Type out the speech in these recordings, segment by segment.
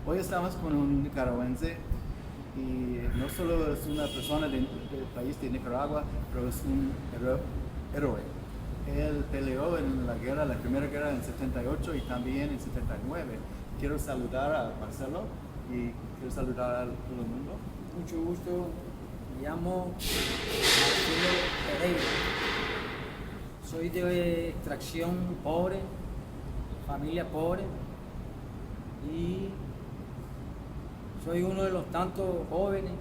Hoy estamos con un nicaragüense y no solo es una persona del país de Nicaragua, pero es un héroe. Él peleó en la guerra, la primera guerra en 78 y también en 79. Quiero saludar a Marcelo y quiero saludar a todo el mundo. Mucho gusto, me llamo Marcelo Pereira. Soy de extracción pobre, familia pobre, y soy uno de los tantos jóvenes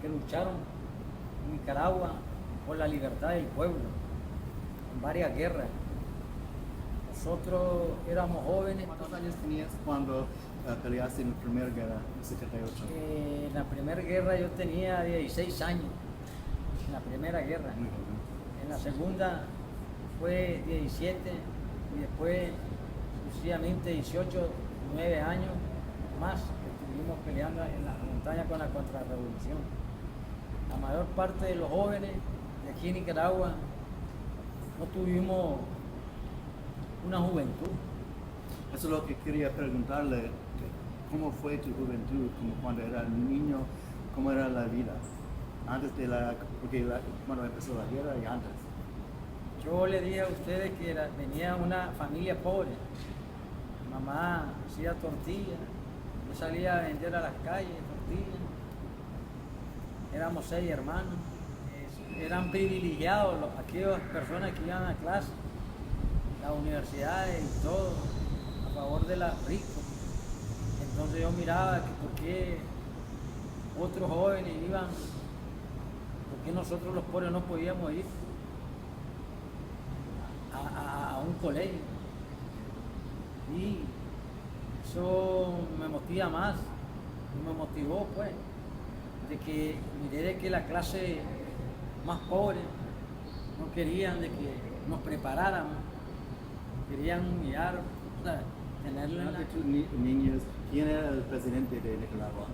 que lucharon en Nicaragua por la libertad del pueblo en varias guerras. Nosotros éramos jóvenes. ¿Cuántos años tenías cuando peleaste en la primera guerra en 78? En la primera guerra yo tenía 16 años, en la primera guerra. Muy joven. En la segunda fue 17 y después sucesivamente 18, 9 años más que estuvimos peleando en la montaña con la contrarrevolución. La mayor parte de los jóvenes de aquí en Nicaragua no tuvimos una juventud. Eso es lo que quería preguntarle, ¿cómo fue tu juventud? Como cuando era niño, ¿cómo era la vida? Antes de cuando empezó la guerra y antes. Yo le dije a ustedes que venía una familia pobre. Mamá hacía tortillas, yo salía a vender a las calles tortillas. Éramos 6 hermanos. Eran privilegiados aquellas personas que iban a clase, las universidades y todo, a favor de los ricos. Entonces yo miraba que por qué otros jóvenes iban, por qué nosotros los pobres no podíamos ir a un colegio. Y eso me motiva más, me motivó pues, de que miré de que la clase más pobre no querían de que nos preparáramos, querían humillar, o sea, tenerlo en la... De tus niños, ¿quién era el presidente de Nicaragua?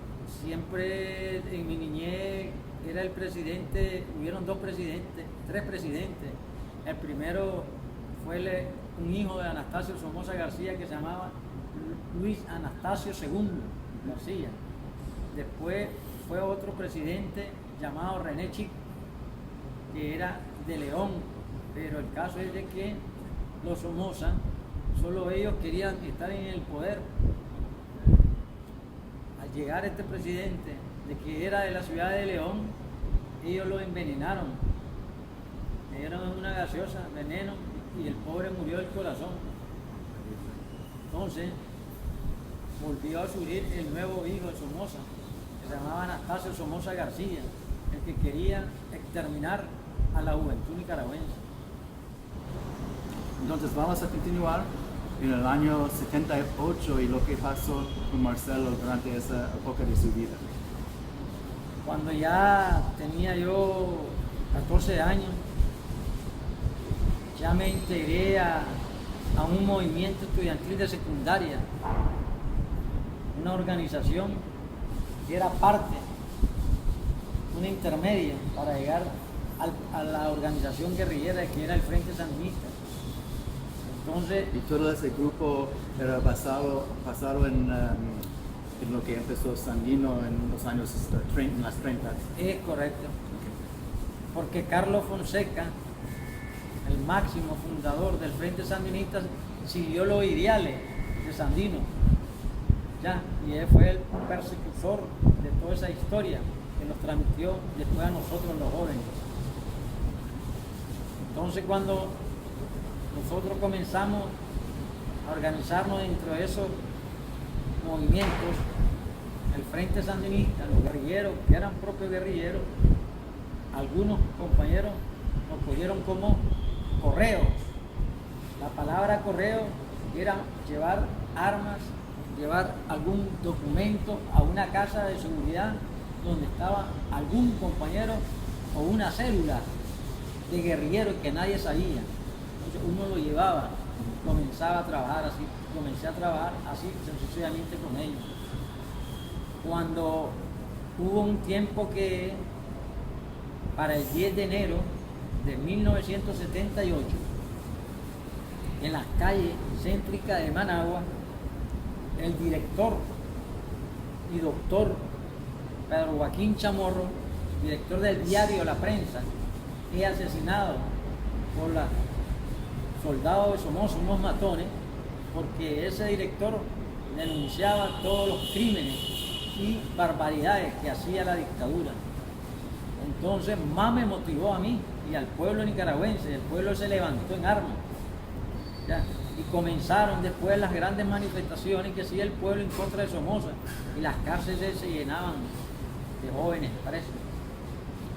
Siempre en mi niñez era el presidente, hubieron 2 presidentes, 3 presidentes. El primero fue un hijo de Anastasio Somoza García que se llamaba Luis Anastasio II García. Después fue otro presidente llamado René Chico, que era de León, pero el caso es de que los Somoza, solo ellos querían estar en el poder. Al llegar este presidente, de que era de la ciudad de León, ellos lo envenenaron, le dieron una gaseosa, veneno, y el pobre murió del corazón. Entonces volvió a surgir el nuevo hijo de Somoza, que se llamaba Anastasio Somoza García, el que quería exterminar a la juventud nicaragüense. Entonces vamos a continuar en el año 78 y lo que pasó con Marcelo durante esa época de su vida. Cuando ya tenía yo 14 años, ya me integré a un movimiento estudiantil de secundaria, una organización que era parte, una intermedia para llegar a la organización guerrillera que era el Frente Sandinista. Entonces, Y todo ese grupo era basado en lo que empezó Sandino en los años en las 30. es correcto, porque Carlos Fonseca, el máximo fundador del Frente Sandinista, siguió los ideales de Sandino, ya, y él fue el persecutor de toda esa historia que nos transmitió después a nosotros los jóvenes. Entonces cuando nosotros comenzamos a organizarnos dentro de esos movimientos, el Frente Sandinista, los guerrilleros, que eran propios guerrilleros, algunos compañeros nos cogieron como correo. La palabra correo era llevar armas, llevar algún documento a una casa de seguridad donde estaba algún compañero o una célula de guerrilleros que nadie sabía. Entonces uno lo llevaba, comenzaba a trabajar así, comencé a trabajar así sucesivamente con ellos. Cuando hubo un tiempo que para el 10 de enero de 1978, en las calles céntricas de Managua, el director y doctor Pedro Joaquín Chamorro, director del diario La Prensa, es asesinado por los soldados de Somoza, unos matones, porque ese director denunciaba todos los crímenes y barbaridades que hacía la dictadura. Entonces más me motivó a mí y al pueblo nicaragüense. El pueblo se levantó en armas, ¿ya? Y comenzaron después las grandes manifestaciones que hacía el pueblo en contra de Somoza, y las cárceles se llenaban de jóvenes presos.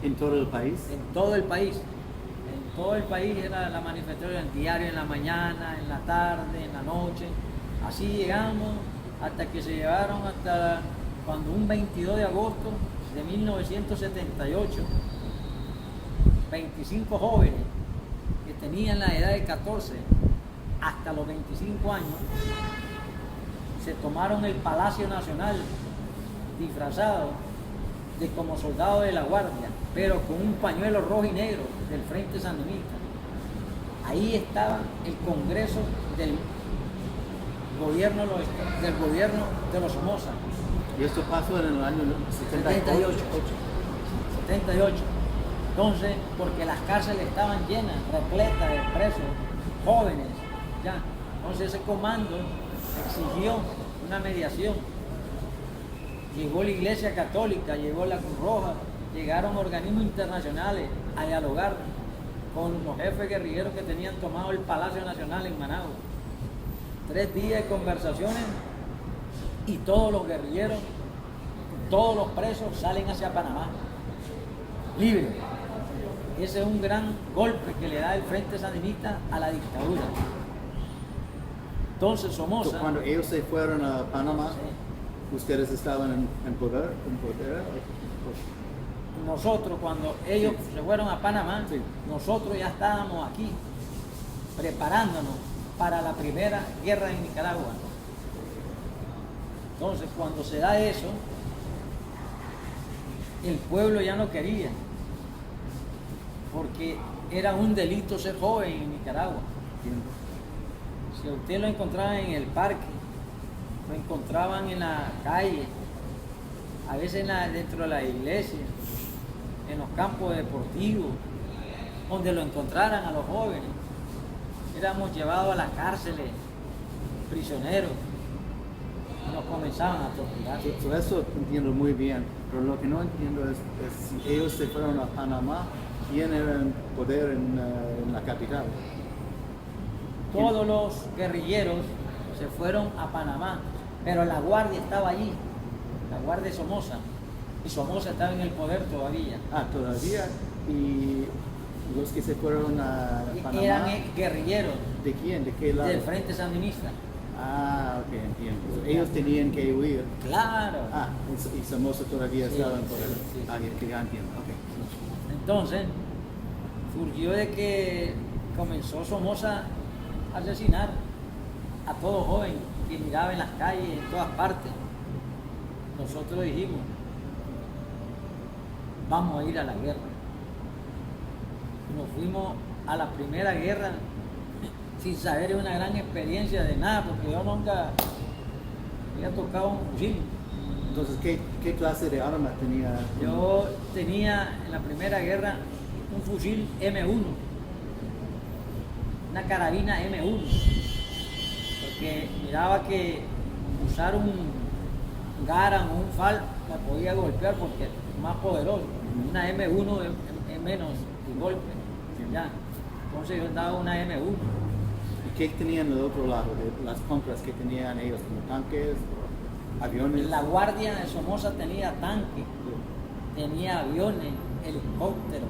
¿En todo el país? En todo el país. En todo el país era la manifestación, en el diario, en la mañana, en la tarde, en la noche. Así llegamos hasta que se llevaron hasta cuando un 22 de agosto de 1978, 25 jóvenes que tenían la edad de 14 hasta los 25 años, se tomaron el Palacio Nacional disfrazados de como soldados de la Guardia, pero con un pañuelo rojo y negro del Frente Sandinista. Ahí estaba el Congreso del gobierno de los Somoza. Y esto pasó en el año 78. 78. Entonces, porque las cárceles estaban llenas, repletas de presos, jóvenes, ya. Entonces ese comando exigió una mediación. Llegó la Iglesia Católica, llegó la Cruz Roja, llegaron organismos internacionales a dialogar con los jefes guerrilleros que tenían tomado el Palacio Nacional en Managua. 3 días de conversaciones y todos los guerrilleros, todos los presos salen hacia Panamá, libres. Ese es un gran golpe que le da el Frente Sandinista a la dictadura. Entonces Somoza... Cuando ellos se fueron a Panamá, sí, ¿ustedes estaban en poder? Nosotros, cuando ellos sí se fueron a Panamá, sí, nosotros ya estábamos aquí, preparándonos para la primera guerra en Nicaragua. Entonces, cuando se da eso, el pueblo ya no quería, porque era un delito ser joven en Nicaragua. Si usted lo encontraban en el parque, lo encontraban en la calle, a veces dentro de la iglesia, en los campos deportivos, donde lo encontraran a los jóvenes, éramos llevados a las cárceles, prisioneros, y nos comenzaban a torturar. Eso entiendo muy bien, pero lo que no entiendo es si ellos se fueron a Panamá, ¿quién era el poder en la capital? Todos los guerrilleros se fueron a Panamá, pero la Guardia estaba allí, la Guardia de Somoza, y Somoza estaba en el poder todavía. Ah, todavía. Y los que se fueron a Panamá... Eran guerrilleros. ¿De quién? ¿De qué lado? Del Frente Sandinista. Ah, ok, entiendo. Ellos tenían que huir. Claro. Ah, y Somoza todavía Sí, estaban por sí, el... sí. Ah, ya entiendo, ok. Entonces, surgió de que comenzó Somoza a asesinar a todo joven que miraba en las calles, en todas partes. Nosotros dijimos, vamos a ir a la guerra. Nos fuimos a la primera guerra sin saber una gran experiencia de nada, porque yo nunca había tocado un fusil. Entonces, ¿qué clase de arma tenía? Yo tenía en la primera guerra un fusil M1, una carabina M1, porque miraba que usar un Garand o un FAL me podía golpear porque es más poderoso. Una M1 es menos de golpe, ¿ya? Entonces yo daba una M1. ¿Y qué tenían del otro lado? De las compras que tenían ellos, como tanques, aviones. La Guardia de Somoza tenía tanques, tenía aviones, helicópteros,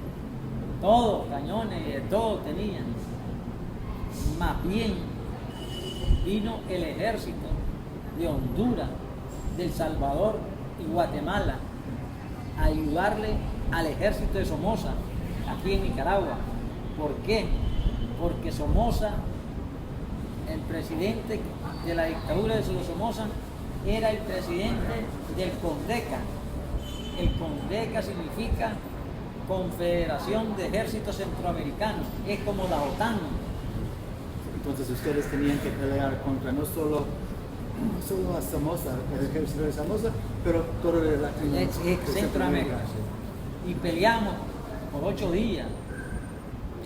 todo, cañones, todo tenían. Más bien vino el ejército de Honduras, de El Salvador y Guatemala a ayudarle al ejército de Somoza aquí en Nicaragua. ¿Por qué? Porque Somoza, el presidente de la dictadura de Somoza, era el presidente del CONDECA. El CONDECA significa Confederación de Ejércitos Centroamericanos, es como la OTAN. Entonces ustedes tenían que pelear contra no solo no solo a Somoza, el ejército de Somoza, pero todo el Latinoamérica. Centroamérica. Y peleamos por 8 días.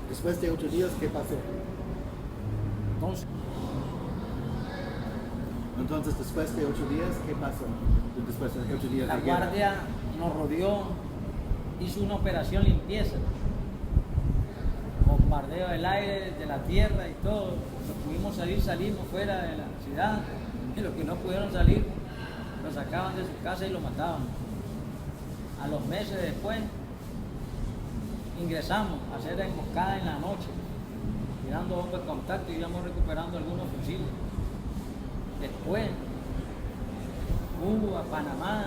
Después de 8 días, ¿qué pasó? Entonces, después de 8 días, ¿qué pasó? Después de 8 días La de guerra. guardia nos rodeó, hizo una operación limpieza, bombardeo del aire, de la tierra y todo. Los que pudimos salir, salimos fuera de la ciudad, y los que no pudieron salir, los sacaban de su casa y los mataban. A los meses después, ingresamos a hacer la emboscada en la noche, tirando bombas de contacto y íbamos recuperando algunos fusiles. Después, Cuba, Panamá,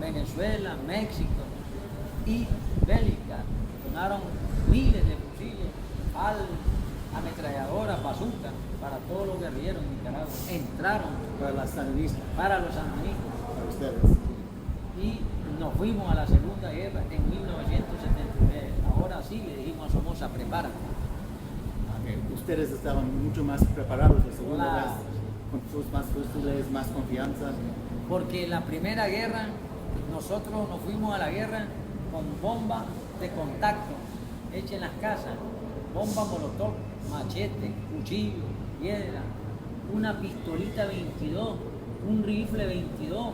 Venezuela, México y Bélgica donaron miles de fusiles, ametralladoras, bazucas para todos los guerrilleros en Nicaragua. Entraron Para las sandinistas, para los sandinistas para ustedes. y nos fuimos a la Segunda Guerra en 1973. Ahora sí le dijimos a Somoza, prepárate. Ustedes estaban mucho más preparados la segunda Claro. vez, con sus más fusiles, más confianza. Porque en la Primera Guerra, nosotros nos fuimos a la guerra con bombas de contacto hechas en las casas, bombas molotov, machete, cuchillo, piedra, una pistolita 22, un rifle 22,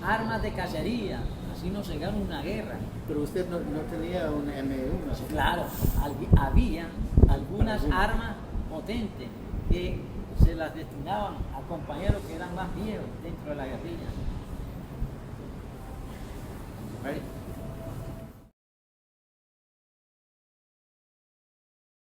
armas de cacería. Así nos llegaron una guerra. Pero usted no tenía un M1. Claro, había algunas armas potentes que se las destinaban a compañeros que eran más viejos dentro de la guerrilla. Right?